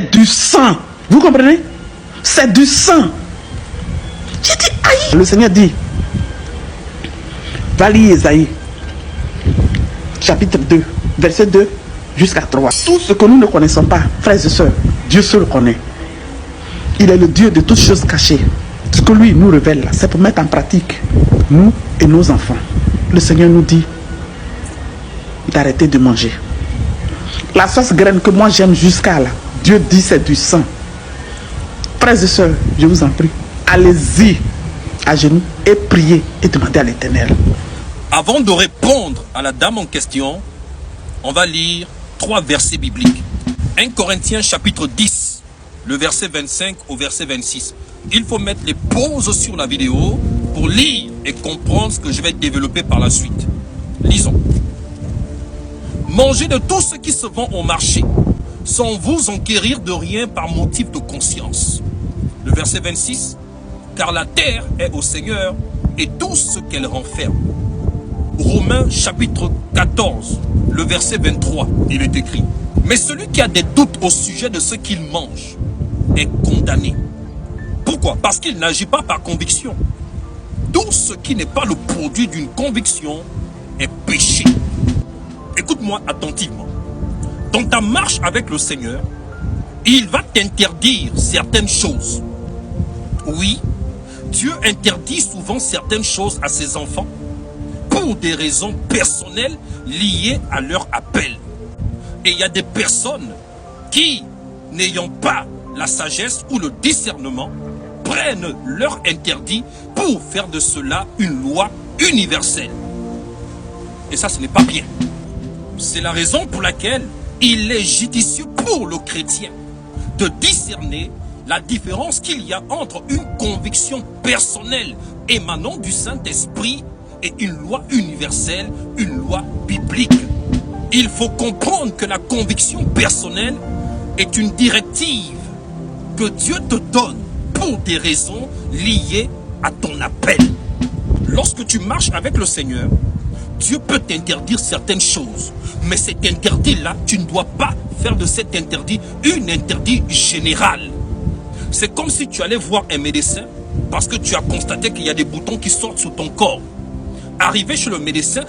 du sang. Vous comprenez? C'est du sang. J'ai dit, aïe. Le Seigneur dit, va lire Ésaïe, chapitre 2, verset 2 jusqu'à 3. Tout ce que nous ne connaissons pas, frères et sœurs, Dieu seul le connaît. Il est le Dieu de toutes choses cachées. Ce que lui nous révèle là, c'est pour mettre en pratique, nous et nos enfants. Le Seigneur nous dit d'arrêter de manger. La sauce graine que moi j'aime jusqu'à là, Dieu dit c'est du sang. Frères et sœurs, je vous en prie, allez-y à genoux et priez et demandez à l'Éternel. Avant de répondre à la dame en question, on va lire 3 versets bibliques. 1 Corinthiens chapitre 10, le verset 25 au verset 26. Il faut mettre les pauses sur la vidéo pour lire et comprendre ce que je vais développer par la suite. Lisons. Mangez de tout ce qui se vend au marché, sans vous enquérir de rien par motif de conscience. Le verset 26. Car la terre est au Seigneur et tout ce qu'elle renferme. Romains chapitre 14, le verset 23, il est écrit. Mais celui qui a des doutes au sujet de ce qu'il mange est condamné. Pourquoi? Parce qu'il n'agit pas par conviction. Tout ce qui n'est pas le produit d'une conviction est péché. Écoute-moi attentivement. Dans ta marche avec le Seigneur, il va t'interdire certaines choses. Oui, Dieu interdit souvent certaines choses à ses enfants pour des raisons personnelles liées à leur appel. Et il y a des personnes qui, n'ayant pas la sagesse ou le discernement, prennent leur interdit pour faire de cela une loi universelle. Et ça, ce n'est pas bien. C'est la raison pour laquelle il est judicieux pour le chrétien de discerner la différence qu'il y a entre une conviction personnelle émanant du Saint-Esprit et une loi universelle, une loi biblique. Il faut comprendre que la conviction personnelle est une directive que Dieu te donne pour des raisons liées à ton appel. Lorsque tu marches avec le Seigneur, Dieu peut t'interdire certaines choses. Mais cet interdit-là, tu ne dois pas faire de cet interdit un interdit général. C'est comme si tu allais voir un médecin parce que tu as constaté qu'il y a des boutons qui sortent sur ton corps. Arrivé chez le médecin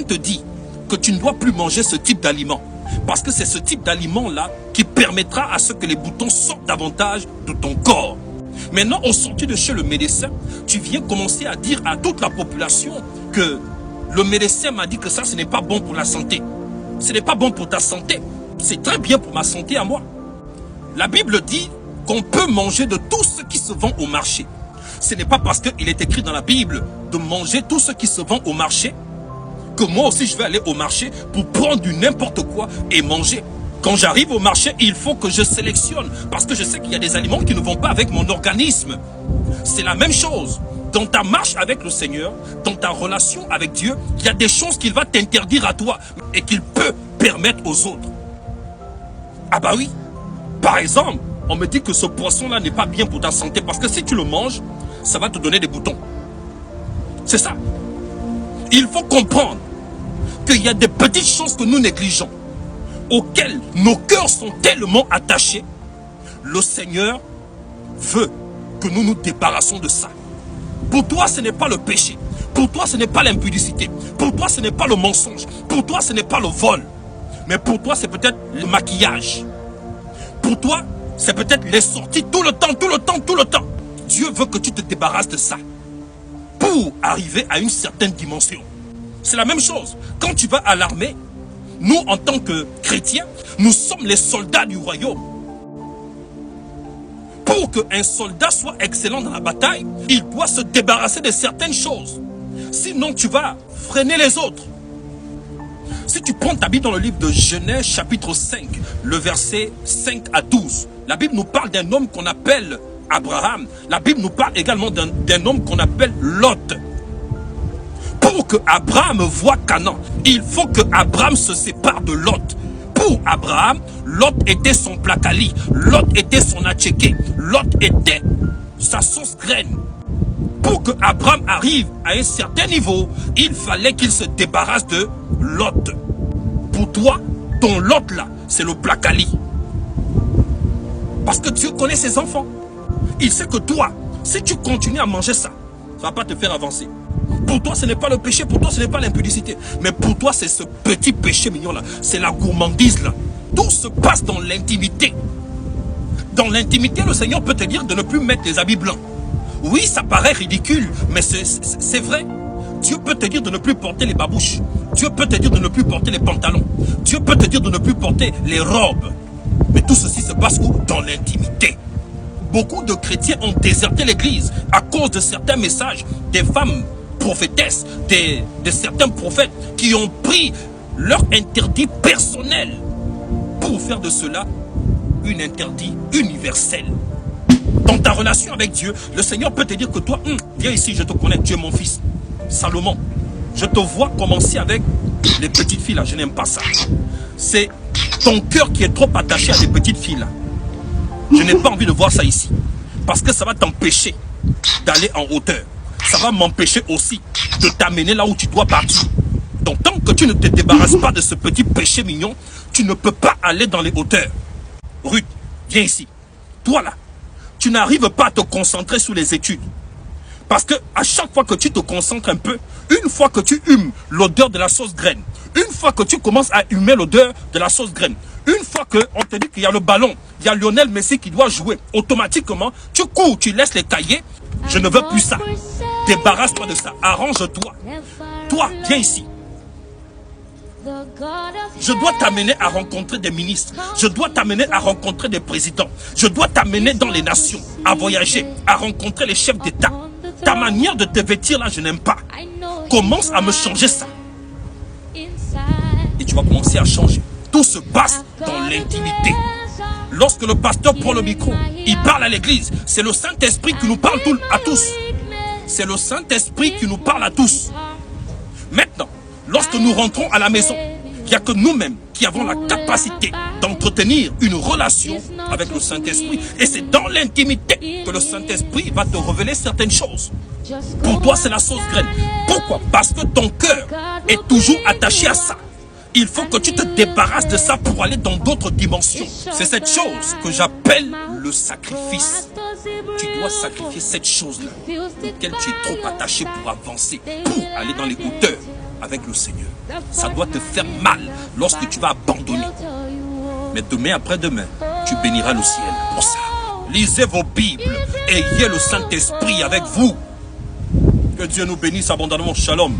te dit que tu ne dois plus manger ce type d'aliment. Parce que c'est ce type d'aliment-là qui permettra à ce que les boutons sortent davantage de ton corps. Maintenant, au sortir de chez le médecin, tu viens commencer à dire à toute la population que le médecin m'a dit que ça, ce n'est pas bon pour la santé. Ce n'est pas bon pour ta santé. C'est très bien pour ma santé à moi. La Bible dit qu'on peut manger de tout ce qui se vend au marché. Ce n'est pas parce qu'il est écrit dans la Bible de manger tout ce qui se vend au marché que moi aussi je vais aller au marché pour prendre du n'importe quoi et manger. Quand j'arrive au marché, il faut que je sélectionne parce que je sais qu'il y a des aliments qui ne vont pas avec mon organisme. C'est la même chose. Dans ta marche avec le Seigneur, dans ta relation avec Dieu, il y a des choses qu'il va t'interdire à toi et qu'il peut permettre aux autres. Ah bah oui. Par exemple, on me dit que ce poisson-là n'est pas bien pour ta santé parce que si tu le manges, ça va te donner des boutons. C'est ça. Il faut comprendre qu'il y a des petites choses que nous négligeons, auxquelles nos cœurs sont tellement attachés. Le Seigneur veut que nous nous débarrassons de ça. Pour toi, ce n'est pas le péché. Pour toi, ce n'est pas l'impudicité. Pour toi, ce n'est pas le mensonge. Pour toi, ce n'est pas le vol. Mais pour toi, c'est peut-être le maquillage. Pour toi, c'est peut-être les sorties tout le temps. Dieu veut que tu te débarrasses de ça pour arriver à une certaine dimension. C'est la même chose. Quand tu vas à l'armée, nous, en tant que chrétiens, nous sommes les soldats du royaume. Pour qu'un soldat soit excellent dans la bataille, il doit se débarrasser de certaines choses. Sinon, tu vas freiner les autres. Si tu prends ta Bible dans le livre de Genèse chapitre 5, le verset 5 à 12, la Bible nous parle d'un homme qu'on appelle Abraham. La Bible nous parle également d'un homme qu'on appelle Lot. Pour que Abraham voie Canaan, il faut que Abraham se sépare de Lot. Pour Abraham, Lot était son placali, Lot était son atchéké, Lot était sa sauce graine. Pour que Abraham arrive à un certain niveau, il fallait qu'il se débarrasse de Lot. Pour toi, ton Lot là, c'est le placali. Parce que Dieu connaît ses enfants. Il sait que toi, si tu continues à manger ça, ça ne va pas te faire avancer. Pour toi, ce n'est pas le péché, pour toi, ce n'est pas l'impudicité. Mais pour toi, c'est ce petit péché mignon-là. C'est la gourmandise là. Tout se passe dans l'intimité. Dans l'intimité, le Seigneur peut te dire de ne plus mettre les habits blancs. Oui, ça paraît ridicule, mais c'est vrai. Dieu peut te dire de ne plus porter les babouches. Dieu peut te dire de ne plus porter les pantalons. Dieu peut te dire de ne plus porter les robes. Mais tout ceci se passe où? Dans l'intimité. Beaucoup de chrétiens ont déserté l'église à cause de certains messages des femmes prophétesses, de certains prophètes qui ont pris leur interdit personnel pour faire de cela un interdit universel. Dans ta relation avec Dieu, le Seigneur peut te dire que toi, viens ici, je te connais, tu es mon fils. Salomon, je te vois commencer avec les petites filles là, je n'aime pas ça. C'est ton cœur qui est trop attaché à des petites filles là. Je n'ai pas envie de voir ça ici. Parce que ça va t'empêcher d'aller en hauteur. Ça va m'empêcher aussi de t'amener là où tu dois partir. Donc tant que tu ne te débarrasses pas de ce petit péché mignon, tu ne peux pas aller dans les hauteurs. Ruth, viens ici. Toi là, tu n'arrives pas à te concentrer sur les études. Parce que à chaque fois que tu te concentres un peu, une fois que tu humes l'odeur de la sauce graine, une fois que tu commences à humer l'odeur de la sauce graine, une fois qu'on te dit qu'il y a le ballon, il y a Lionel Messi qui doit jouer, automatiquement, tu cours, tu laisses les cahiers. Je ne veux plus ça. Débarrasse-toi de ça. Arrange-toi. Toi, viens ici. Je dois t'amener à rencontrer des ministres. Je dois t'amener à rencontrer des présidents. Je dois t'amener dans les nations, à voyager, à rencontrer les chefs d'État. Ta manière de te vêtir là, je n'aime pas. Commence à me changer ça. Et tu vas commencer à changer. Tout se passe dans l'intimité. Lorsque le pasteur prend le micro, il parle à l'église. C'est le Saint-Esprit qui nous parle à tous. C'est le Saint-Esprit qui nous parle à tous. Maintenant, lorsque nous rentrons à la maison, il n'y a que nous-mêmes qui avons la capacité d'entretenir une relation avec le Saint-Esprit. Et c'est dans l'intimité que le Saint-Esprit va te révéler certaines choses. Pour toi, c'est la sauce graine. Pourquoi? Parce que ton cœur est toujours attaché à ça. Il faut que tu te débarrasses de ça pour aller dans d'autres dimensions. C'est cette chose que j'appelle le sacrifice. Tu dois sacrifier cette chose-là, auquel tu es trop attaché pour avancer, pour aller dans les hauteurs avec le Seigneur. Ça doit te faire mal lorsque tu vas abandonner. Mais demain après-demain, tu béniras le ciel pour ça. Lisez vos Bibles, ayez le Saint-Esprit avec vous. Que Dieu nous bénisse abondamment. Shalom.